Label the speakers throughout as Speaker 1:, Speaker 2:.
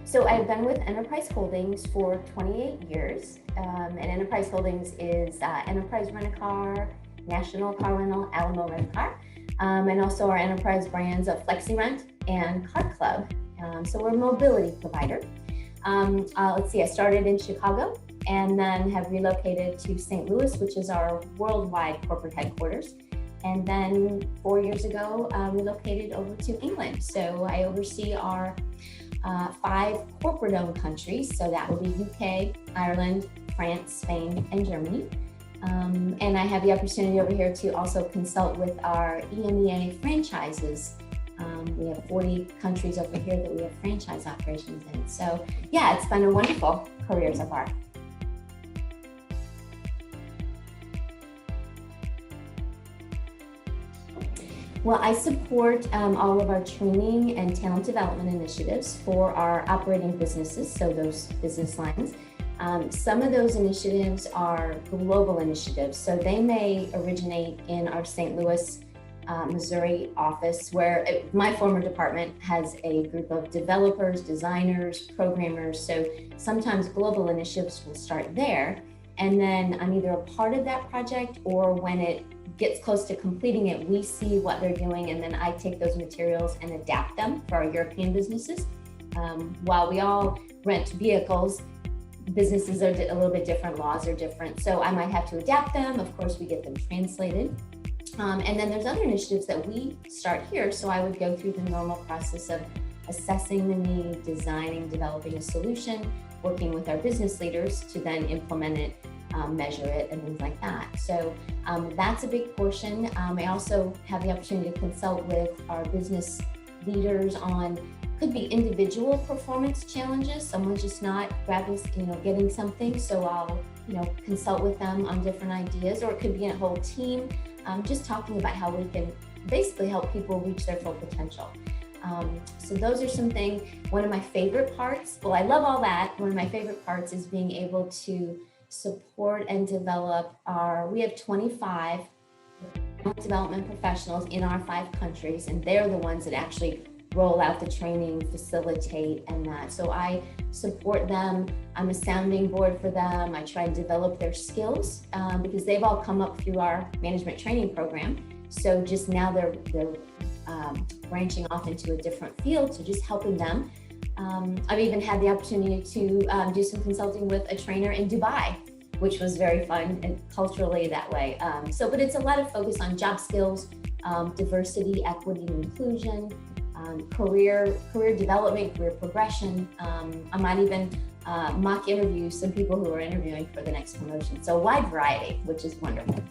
Speaker 1: So I've been with Enterprise Holdings for 28 years. And Enterprise Holdings is Enterprise Rent-A-Car, National Car Rental, Alamo Rent-A-Car, and also our enterprise brands of FlexiRent and Car Club. So we're a mobility provider. Let's see, I started in Chicago and then have relocated to St. Louis, which is our worldwide corporate headquarters. And then 4 years ago, relocated over to England. So I oversee our 5 corporate-owned countries. So that would be UK, Ireland, France, Spain, and Germany. And I have the opportunity over here to also consult with our EMEA franchises. We have 40 countries over here that we have franchise operations in. So yeah, it's been a wonderful career so far. Well, I support all of our training and talent development initiatives for our operating businesses, so those business lines. Some of those initiatives are global initiatives, so they may originate in our St. Louis, Missouri office, where my former department has a group of developers, designers, programmers, so sometimes global initiatives will start there, and then I'm either a part of that project, or when it gets close to completing it, we see what they're doing, and then I take those materials and adapt them for our European businesses. While we all rent vehicles, businesses are a little bit different, laws are different, so I might have to adapt them. Of course, we get them translated. And then there's other initiatives that we start here, so I would go through the normal process of assessing the need, designing, developing a solution, working with our business leaders to then implement it, measure it, and things like that. So that's a big portion. I also have the opportunity to consult with our business leaders on, could be individual performance challenges. Someone's just not grabbing, getting something. So I'll, consult with them on different ideas, or it could be a whole team, just talking about how we can basically help people reach their full potential. So those are some things. One of my favorite parts, well, I love all that. One of my favorite parts is being able to support and develop we have 25 development professionals in our 5 countries, and they're the ones that actually roll out the training, facilitate, and that. So I support them. I'm a sounding board for them. I try to develop their skills because they've all come up through our management training program. So just now they're branching off into a different field, so just helping them. I've even had the opportunity to do some consulting with a trainer in Dubai, which was very fun and culturally that way. But it's a lot of focus on job skills, diversity, equity, and inclusion, career development, career progression. I might even mock interview some people who are interviewing for the next promotion. So a wide variety, which is wonderful.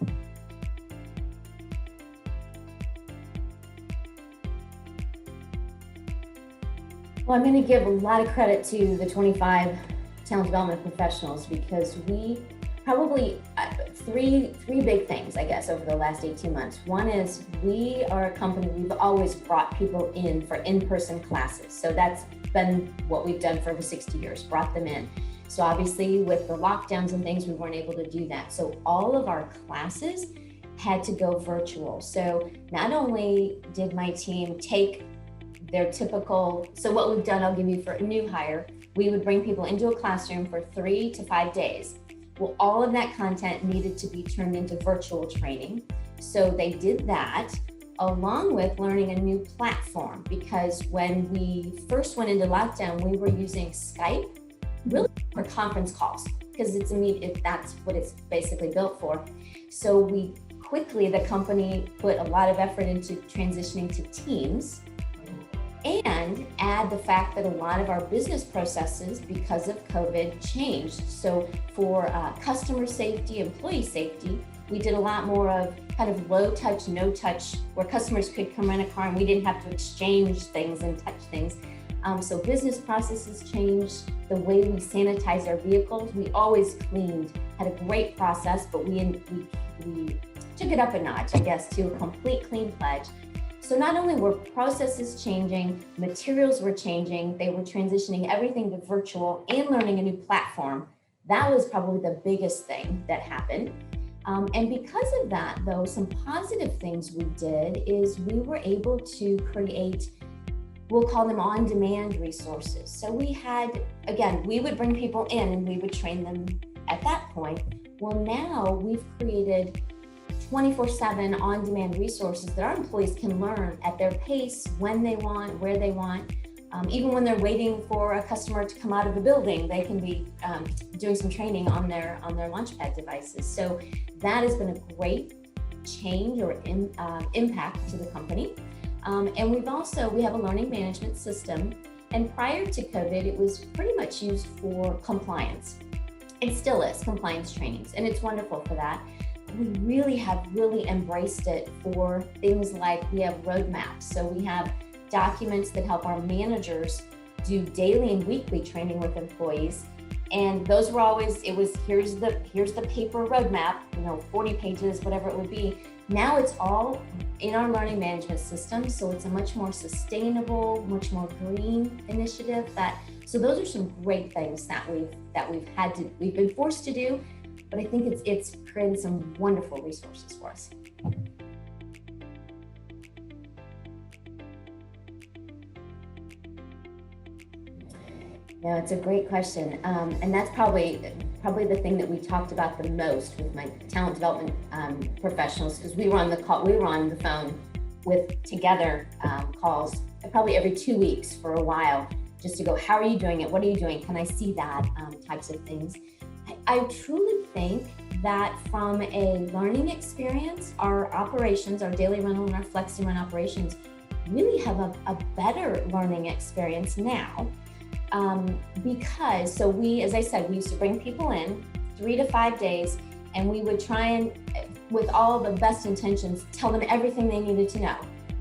Speaker 1: Well, I'm going to give a lot of credit to the 25 talent development professionals, because we probably three big things, I guess, over the last 18 months. One is we are a company, we've always brought people in for in-person classes. So that's been what we've done for over 60 years, brought them in. So obviously with the lockdowns and things, we weren't able to do that. So all of our classes had to go virtual. So not only did my team take their typical, so what we've done, I'll give you for a new hire, we would bring people into a classroom for 3 to 5 days. Well, all of that content needed to be turned into virtual training. So they did that along with learning a new platform, because when we first went into lockdown, we were using Skype really for conference calls, because that's what it's basically built for. So we quickly, the company put a lot of effort into transitioning to Teams, and add the fact that a lot of our business processes, because of COVID, changed. So for customer safety, employee safety, we did a lot more of kind of low touch, no touch, where customers could come rent a car and we didn't have to exchange things and touch things. So business processes changed. The way we sanitize our vehicles, we always cleaned, had a great process, but we took it up a notch, I guess, to a complete clean pledge. So not only were processes changing, materials were changing, they were transitioning everything to virtual and learning a new platform. That was probably the biggest thing that happened. And because of that, though, some positive things we did is we were able to create we'll call them on-demand resources. So we had, again, we would bring people in and we would train them at that point. Well, now we've created 24/7 on-demand resources that our employees can learn at their pace, when they want, where they want. Even when they're waiting for a customer to come out of the building, they can be doing some training on their Launchpad devices. So that has been a great change or impact to the company. And we have a learning management system. And prior to COVID, it was pretty much used for compliance. It still is, compliance trainings, and it's wonderful for that. We really have embraced it for things like we have roadmaps. So we have documents that help our managers do daily and weekly training with employees. And those were always, here's the paper roadmap, 40 pages, whatever it would be. Now it's all in our learning management system. So it's a much more sustainable, much more green initiative. So those are some great things that we've been forced to do, but I think it's created some wonderful resources for us. Yeah, it's a great question, and that's probably the thing that we talked about the most with my talent development professionals, because we were on the phone together calls probably every 2 weeks for a while, just to go, how are you doing it? What are you doing? Can I see that? Types of things. I truly think that from a learning experience, our operations, our daily rental and our flexi run operations really have a better learning experience now. Because as I said, we used to bring people in 3 to 5 days, and we would try and, with all the best intentions, tell them everything they needed to know.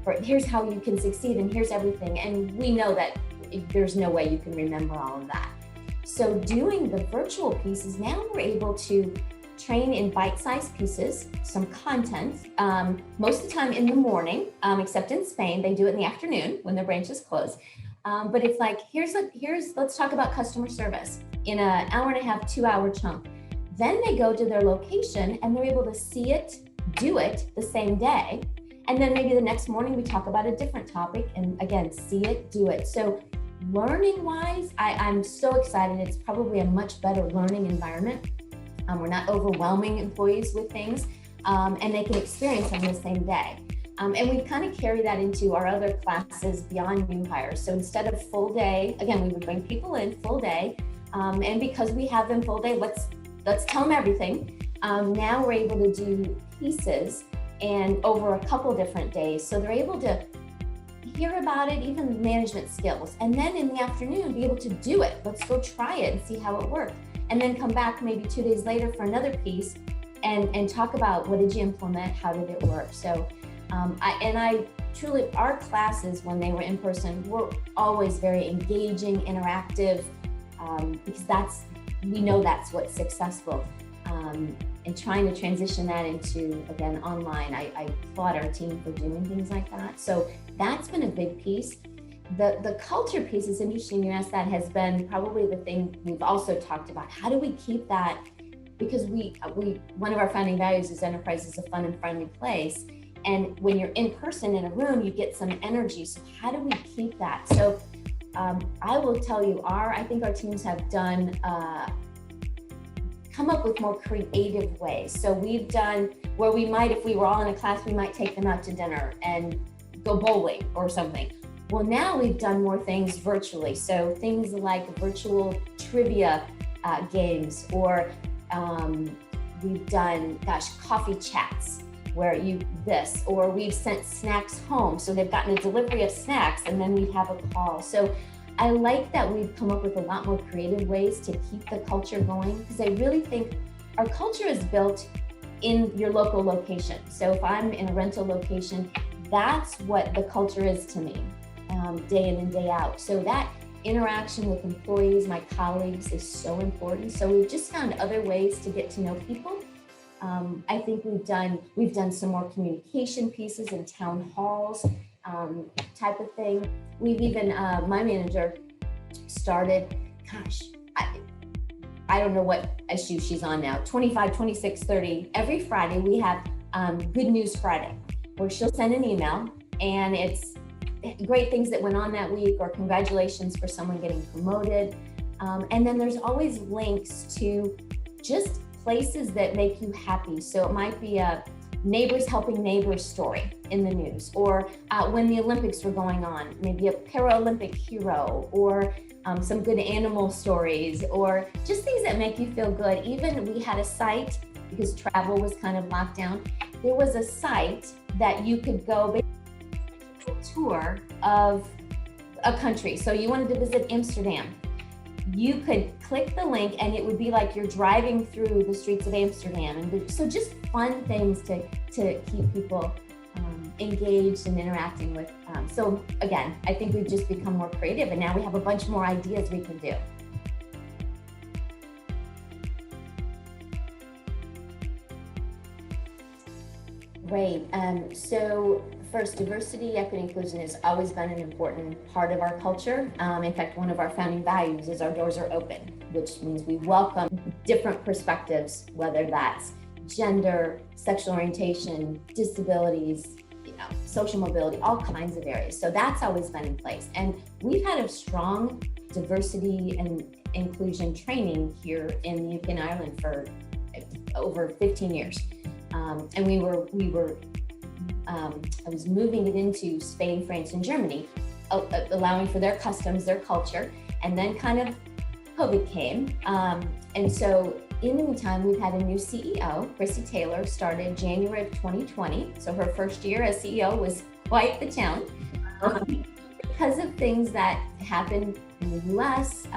Speaker 1: Or here's how you can succeed, and here's everything. And we know that there's no way you can remember all of that. So doing the virtual pieces, now we're able to train in bite-sized pieces, some content, most of the time in the morning, except in Spain, they do it in the afternoon when their branches close. But it's like, let's talk about customer service in an hour and a half, 2 hour chunk. Then they go to their location and they're able to see it, do it the same day. And then maybe the next morning we talk about a different topic and again, see it, do it. So learning wise, I'm so excited. It's probably a much better learning environment. We're not overwhelming employees with things, and they can experience them the same day. And we kind of carry that into our other classes beyond new hires. So instead of full day, again, we would bring people in full day. And because we have them full day, let's tell them everything. Now we're able to do pieces and over a couple different days. So they're able to hear about it, even management skills. And then in the afternoon, be able to do it. Let's go try it and see how it worked. And then come back maybe 2 days later for another piece and talk about what did you implement, how did it work? So I truly, our classes when they were in person were always very engaging, interactive, because we know that's what's successful. And trying to transition that into, again, online, I applaud our team for doing things like that. So that's been a big piece. The culture piece is interesting. You asked that, has been probably the thing we've also talked about. How do we keep that? Because one of our founding values is enterprise is a fun and friendly place. And when you're in person in a room, you get some energy. So how do we keep that? So I will tell you, I think our teams have come up with more creative ways. So we've done where we might, if we were all in a class, we might take them out to dinner and go bowling or something. Well, now we've done more things virtually. So things like virtual trivia games, or we've done, coffee chats where or we've sent snacks home. So they've gotten a delivery of snacks and then we have a call. So I like that we've come up with a lot more creative ways to keep the culture going, because I really think our culture is built in your local location. So if I'm in a rental location, that's what the culture is to me, day in and day out. So that interaction with employees, my colleagues, is so important. So we've just found other ways to get to know people. I think we've done some more communication pieces in town halls, type of thing. We've even, my manager started, I don't know what issue she's on now, 25, 26, 30. Every Friday we have Good News Friday, where she'll send an email and it's great things that went on that week, or congratulations for someone getting promoted. And then there's always links to just places that make you happy. So it might be a neighbors helping neighbors story in the news, or when the Olympics were going on, maybe a Paralympic hero, or some good animal stories, or just things that make you feel good. Even we had a site, because travel was kind of locked down, there was a site that you could go tour of a country. So you wanted to visit Amsterdam, you could click the link and it would be like you're driving through the streets of Amsterdam. And so just fun things to keep people engaged and interacting with. So again, I think we've just become more creative, and now we have a bunch more ideas we can do. Great. So first, diversity, equity, inclusion has always been an important part of our culture. In fact, one of our founding values is our doors are open, which means we welcome different perspectives, whether that's gender, sexual orientation, disabilities, social mobility, all kinds of areas. So that's always been in place. And we've had a strong diversity and inclusion training here in the UK and Ireland for over 15 years. And I was moving it into Spain, France, and Germany, allowing for their customs, their culture, and then kind of COVID came. And so in the meantime, we've had a new CEO, Chrissy Taylor, started January of 2020. So her first year as CEO was quite the challenge. Because of things that happened in the US,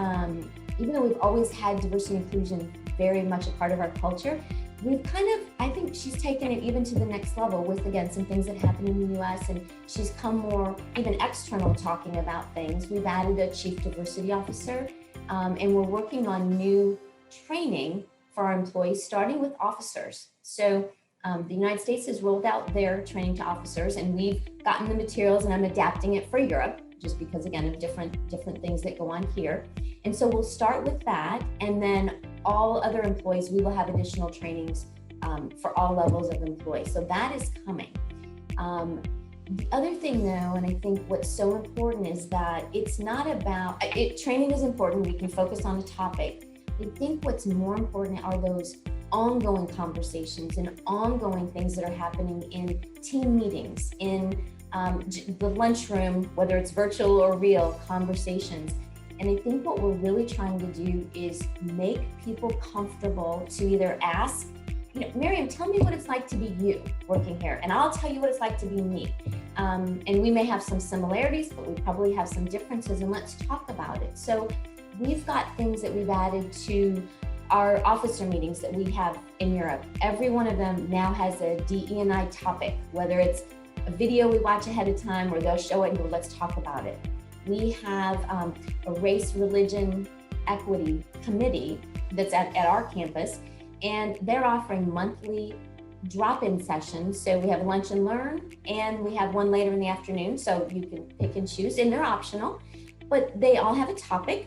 Speaker 1: even though we've always had diversity and inclusion very much a part of our culture, we've kind of, I think she's taken it even to the next level with, again, some things that happen in the US, and she's come more even external talking about things. We've added a chief diversity officer, and we're working on new training for our employees, starting with officers. So the United States has rolled out their training to officers, and we've gotten the materials, and I'm adapting it for Europe, just because, again, of different things that go on here. And so we'll start with that, and then all other employees, we will have additional trainings for all levels of employees. So that is coming. The other thing though, and I think what's so important, is that it's not about, training is important, we can focus on a topic. I think what's more important are those ongoing conversations and ongoing things that are happening in team meetings, in the lunchroom, whether it's virtual or real conversations. And I think what we're really trying to do is make people comfortable to either ask, Miriam, tell me what it's like to be you working here, and I'll tell you what it's like to be me. And we may have some similarities, but we probably have some differences, and let's talk about it. So we've got things that we've added to our officer meetings that we have in Europe. Every one of them now has a DE&I topic, whether it's a video we watch ahead of time, or they'll show it and go, let's talk about it. We have a race, religion, equity committee that's at our campus, and they're offering monthly drop-in sessions. So we have lunch and learn, and we have one later in the afternoon, so you can pick and choose, and they're optional, but they all have a topic.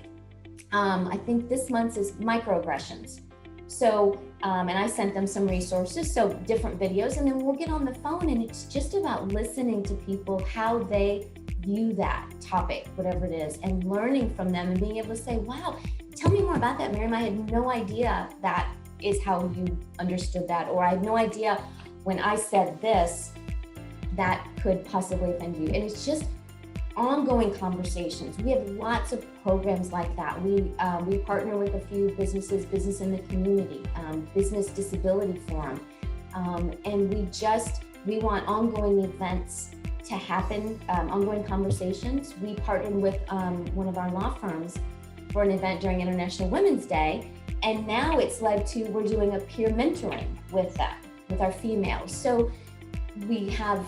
Speaker 1: I think this month's is microaggressions. So, and I sent them some resources, so different videos, and then we'll get on the phone, and it's just about listening to people, how they view that topic, whatever it is, and learning from them and being able to say, wow, tell me more about that, Miriam. I had no idea that is how you understood that, or I had no idea when I said this, that could possibly offend you. And it's just ongoing conversations. We have lots of programs like that. We partner with a few businesses, Business in the Community, Business Disability Forum, and we want ongoing events to happen, ongoing conversations. We partnered with one of our law firms for an event during International Women's Day, and now it's led to, we're doing a peer mentoring with them, with our females. So we have,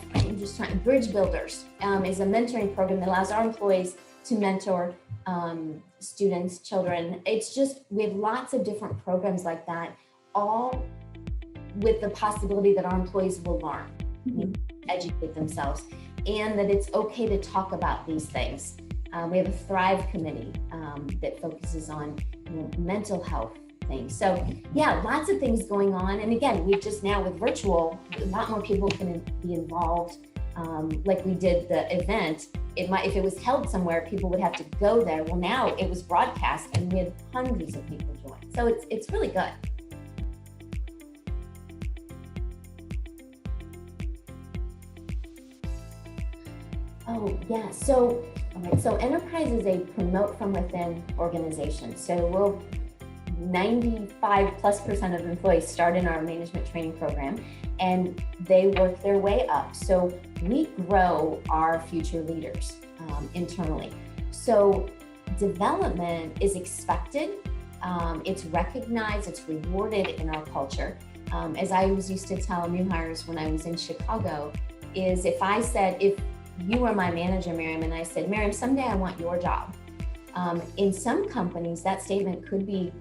Speaker 1: Bridge Builders is a mentoring program that allows our employees to mentor students, children. It's just, we have lots of different programs like that, all with the possibility that our employees will learn, educate themselves, and that it's okay to talk about these things. We have a Thrive committee that focuses on mental health things. So yeah, lots of things going on. And again, we just now with virtual, a lot more people can be involved. Like we did the event, if it was held somewhere, people would have to go there. Well, now it was broadcast and we had hundreds of people join. So it's really good. Oh yeah, so Enterprise is a promote from within organization. So 95+% of employees start in our management training program and they work their way up. So we grow our future leaders internally. So development is expected, it's recognized, it's rewarded in our culture. As I used to tell new hires when I was in Chicago, is if you were my manager, Miriam, and I said, Miriam, someday I want your job. In some companies, that statement could be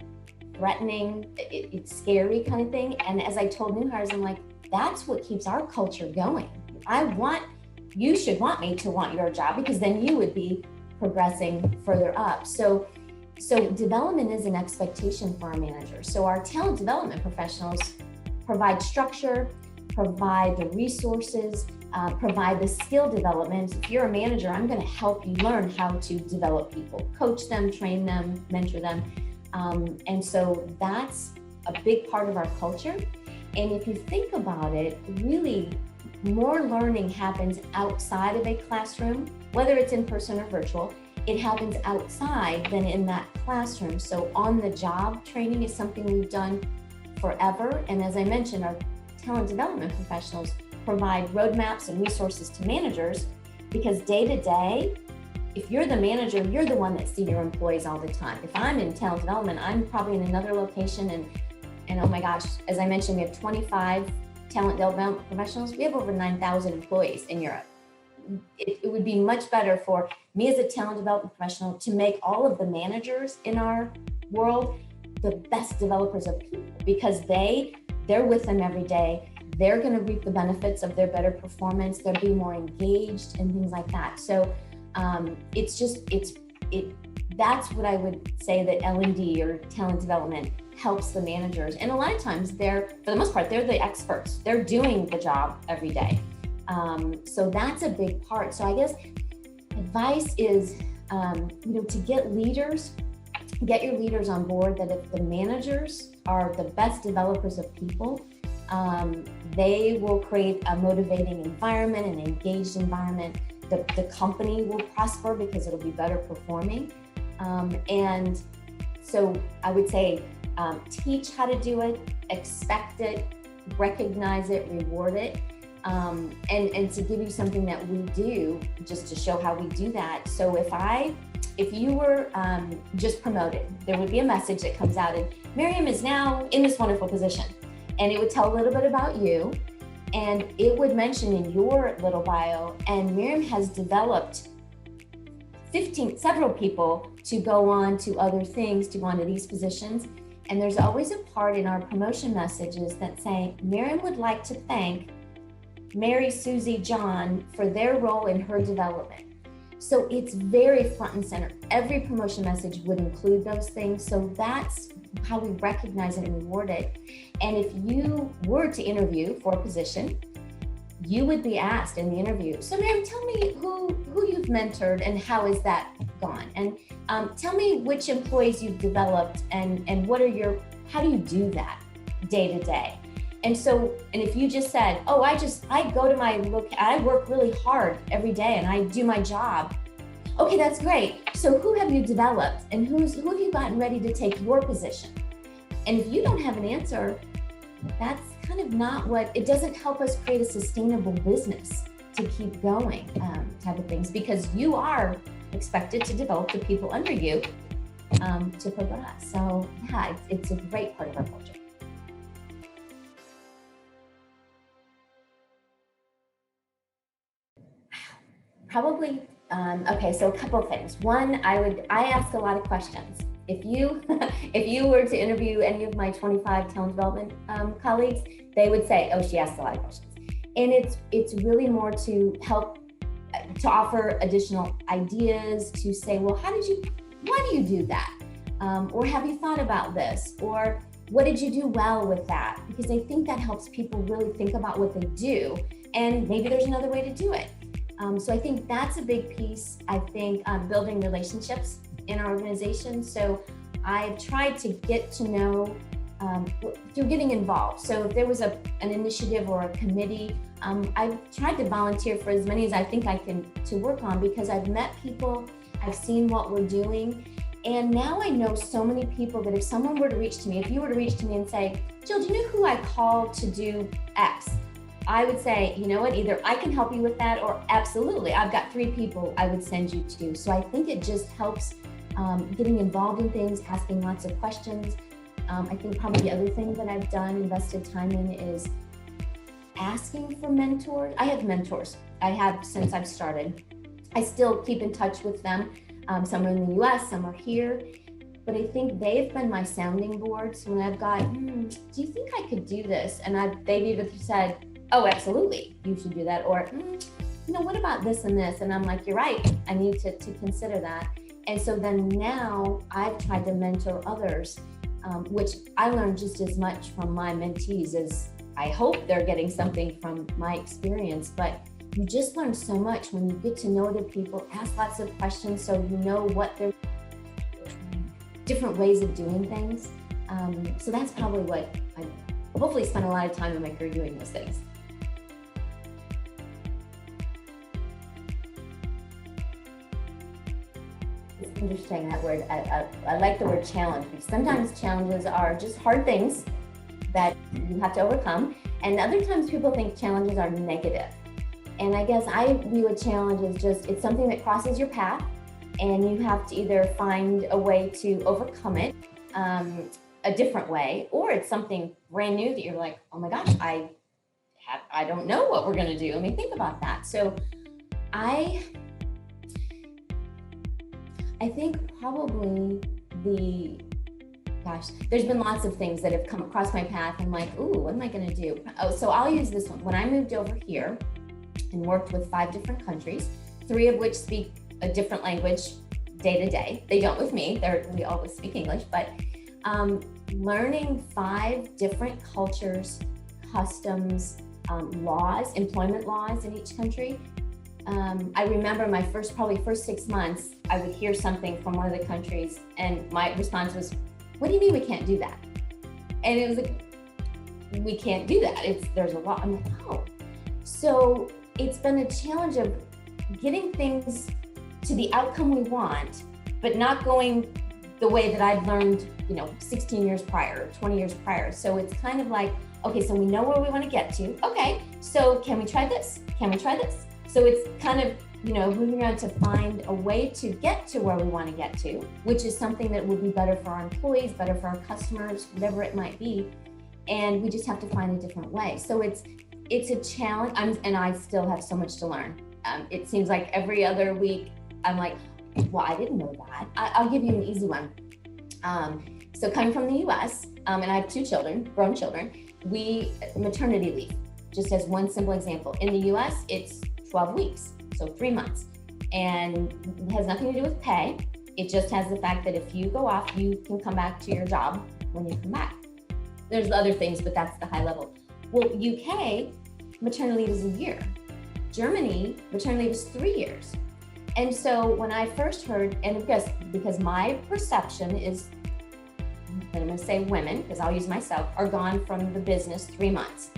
Speaker 1: threatening, it's scary kind of thing. And as I told new hires, I'm like, that's what keeps our culture going. You should want me to want your job because then you would be progressing further up. So development is an expectation for our managers. So our talent development professionals provide structure, provide the resources, provide the skill development. If you're a manager, I'm going to help you learn how to develop people, coach them, train them, mentor them. And so that's a big part of our culture. And if you think about it, really more learning happens outside of a classroom, whether it's in person or virtual. It happens outside than in that classroom. So on the job training is something we've done forever. And as I mentioned, our talent development professionals provide roadmaps and resources to managers, because day to day, if you're the manager, you're the one that sees your employees all the time. If I'm in talent development, I'm probably in another location and oh my gosh, as I mentioned, we have 25 talent development professionals. We have over 9,000 employees in Europe. It would be much better for me as a talent development professional to make all of the managers in our world the best developers of people, because they're with them every day. They're going to reap the benefits of their better performance. They'll be more engaged and things like that. So that's what I would say that L&D or talent development helps the managers. And a lot of times for the most part, they're the experts. They're doing the job every day. So that's a big part. So I guess advice is, to get your leaders on board, that if the managers are the best developers of people, they will create a motivating environment, an engaged environment. The company will prosper because it'll be better performing. And so I would say, teach how to do it, expect it, recognize it, reward it. And to give you something that we do, just to show how we do that. So if you were just promoted, there would be a message that comes out and Miriam is now in this wonderful position. And it would tell a little bit about you, and it would mention in your little bio, and Miriam has developed several people to go on to other things, to go on to these positions. And there's always a part in our promotion messages that say, Miriam would like to thank Mary, Susie, John for their role in her development. So it's very front and center. Every promotion message would include those things. So that's how we recognize it and reward it. And if you were to interview for a position, you would be asked in the interview, so Miriam, tell me who you've mentored and how has that gone? And tell me which employees you've developed and how do you do that day to day? And if you just said, oh, I work really hard every day and I do my job. Okay, that's great. So who have you developed and who have you gotten ready to take your position? And if you don't have an answer, that's kind of it doesn't help us create a sustainable business to keep going type of things, because you are expected to develop the people under you to progress. So yeah, it's a great part of our culture. Probably, okay, so a couple of things. One, I ask a lot of questions. If you were to interview any of my 25 talent development colleagues, they would say, oh, she asks a lot of questions. And it's really more to help, to offer additional ideas, to say, well, why do you do that? Or have you thought about this? Or what did you do well with that? Because I think that helps people really think about what they do, and maybe there's another way to do it. So I think that's a big piece. I think building relationships in our organization. So I've tried to get to know through getting involved. So if there was an initiative or a committee, I've tried to volunteer for as many as I think I can to work on, because I've met people, I've seen what we're doing. And now I know so many people that if someone were to reach to me, if you were to reach to me and say, Jill, do you know who I called to do X? I would say, you know what, either I can help you with that, or absolutely, I've got 3 people I would send you to. So I think it just helps getting involved in things, asking lots of questions. I think probably the other thing that I've done, invested time in, is asking for mentors. I have mentors. I have since I've started. I still keep in touch with them. Some are in the US, some are here. But I think they've been my sounding boards when I've got, do you think I could do this? And they've either said, oh, absolutely, you should do that. Or, what about this and this? And I'm like, you're right, I need to consider that. And so then now I've tried to mentor others, which I learned just as much from my mentees as I hope they're getting something from my experience. But you just learn so much when you get to know other people, ask lots of questions so you know what they're different ways of doing things. So that's probably what I hopefully spent a lot of time in my career doing those things. It's interesting, that word. I like the word challenge, because sometimes challenges are just hard things that you have to overcome. And other times people think challenges are negative. And I guess I view a challenge as it's something that crosses your path, and you have to either find a way to overcome it a different way, or it's something brand new that you're like, oh my gosh, I don't know what we're going to do. I mean, think about that. So I think probably there's been lots of things that have come across my path. I'm like, ooh, what am I going to do? Oh, so I'll use this one. When I moved over here and worked with 5 different countries, 3 of which speak a different language day to day. They don't with me, we always speak English, but learning 5 different cultures, customs, laws, employment laws in each country. I remember my first 6 months, I would hear something from one of the countries, and my response was, what do you mean we can't do that? And it was like, we can't do that. There's a law. I'm like, oh. So it's been a challenge of getting things to the outcome we want, but not going the way that I'd learned, 16 years prior, 20 years prior. So it's kind of like, okay, so we know where we want to get to. Okay, so can we try this? Can we try this? So it's kind of, moving around to find a way to get to where we want to get to, which is something that would be better for our employees, better for our customers, whatever it might be. And we just have to find a different way. So it's a challenge, and I still have so much to learn. It seems like every other week, I'm like, well, I didn't know that. I'll give you an easy one. So coming from the US, and I have 2 children, grown children, maternity leave, just as one simple example. In the US, it's 12 weeks, so 3 months. And it has nothing to do with pay. It just has the fact that if you go off, you can come back to your job when you come back. There's other things, but that's the high level. Well, UK, maternity leave is a year. Germany, maternity leave is 3 years. And so when I first heard, and because my perception is, and I'm going to say women, because I'll use myself, are gone from the business 3 months,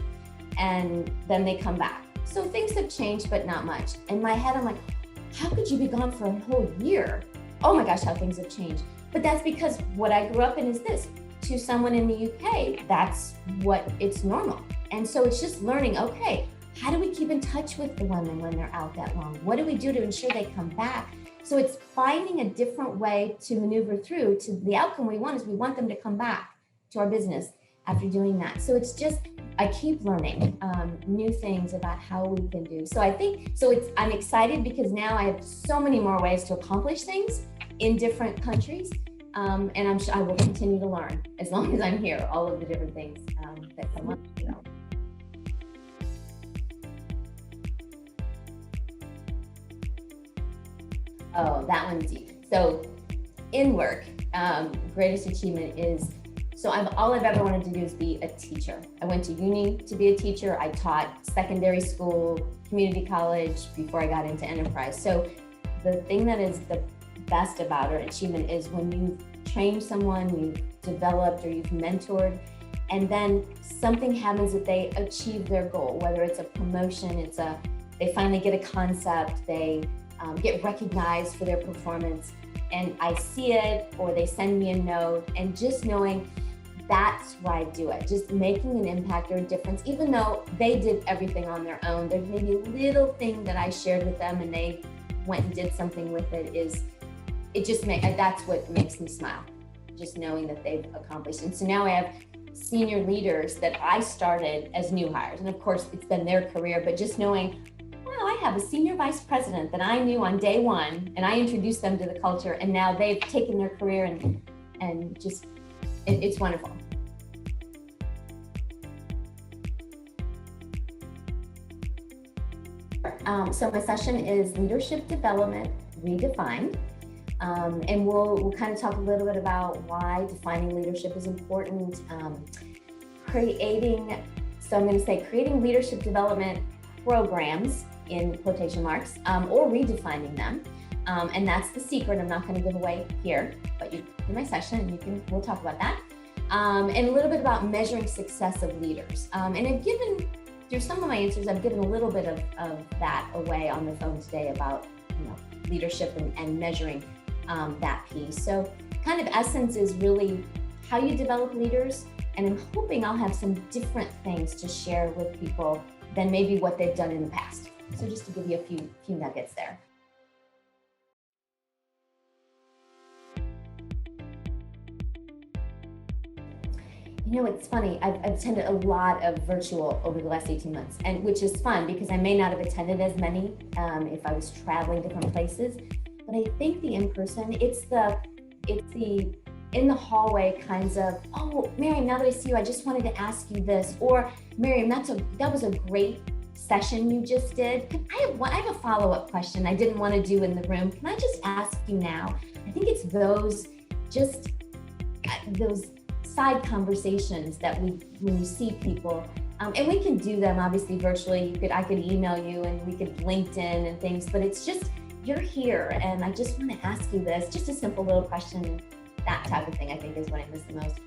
Speaker 1: and then they come back. So things have changed, but not much. In my head, I'm like, how could you be gone for a whole year? Oh my gosh, how things have changed. But that's because what I grew up in is this. To someone in the UK, that's it's normal. And so it's just learning, okay, how do we keep in touch with the women when they're out that long? What do we do to ensure they come back? So it's finding a different way to maneuver through to the outcome we want is we want them to come back to our business after doing that. So it's just, I keep learning new things about how we can do. So I think, I'm excited because now I have so many more ways to accomplish things in different countries. And I'm sure I will continue to learn as long as I'm here, all of the different things that come up. Oh, that one's deep. So in work, greatest achievement is So all I've ever wanted to do is be a teacher. I went to uni to be a teacher. I taught secondary school, community college before I got into enterprise. So the thing that is the best about our achievement is when you've trained someone, you've developed or you've mentored, and then something happens that they achieve their goal, whether it's a promotion, they finally get a concept, they get recognized for their performance, and I see it, or they send me a note, and just knowing that's why I do it, just making an impact or a difference, even though they did everything on their own. There's maybe a little thing that I shared with them and they went and did something with it. That's what makes me smile, just knowing that they've accomplished. And so now I have senior leaders that I started as new hires. And of course it's been their career, but just knowing, wow, I have a senior vice president that I knew on day one and I introduced them to the culture, and now they've taken their career and just, it's wonderful. So my session is Leadership Development Redefined. And we'll kind of talk a little bit about why defining leadership is important, creating leadership development programs in quotation marks, or redefining them. And that's the secret. I'm not going to give away here, but you do my session and we'll talk about that. And a little bit about measuring success of leaders. And I've given, through some of my answers, I've given a little bit of that away on the phone today about, leadership and measuring that piece. So kind of essence is really how you develop leaders. And I'm hoping I'll have some different things to share with people than maybe what they've done in the past. So just to give you a few nuggets there. It's funny, I've attended a lot of virtual over the last 18 months, and which is fun because I may not have attended as many if I was traveling different places. But I think the in-person, it's the in the hallway kinds of, oh, Miriam, now that I see you, I just wanted to ask you this, or Miriam, that was a great session you just did. I have a follow-up question I didn't want to do in the room. Can I just ask you now? I think it's those side conversations that when you see people, and we can do them obviously virtually. I could email you and we could LinkedIn and things, but it's just, you're here and I just want to ask you this, just a simple little question. That type of thing I think is what I miss the most.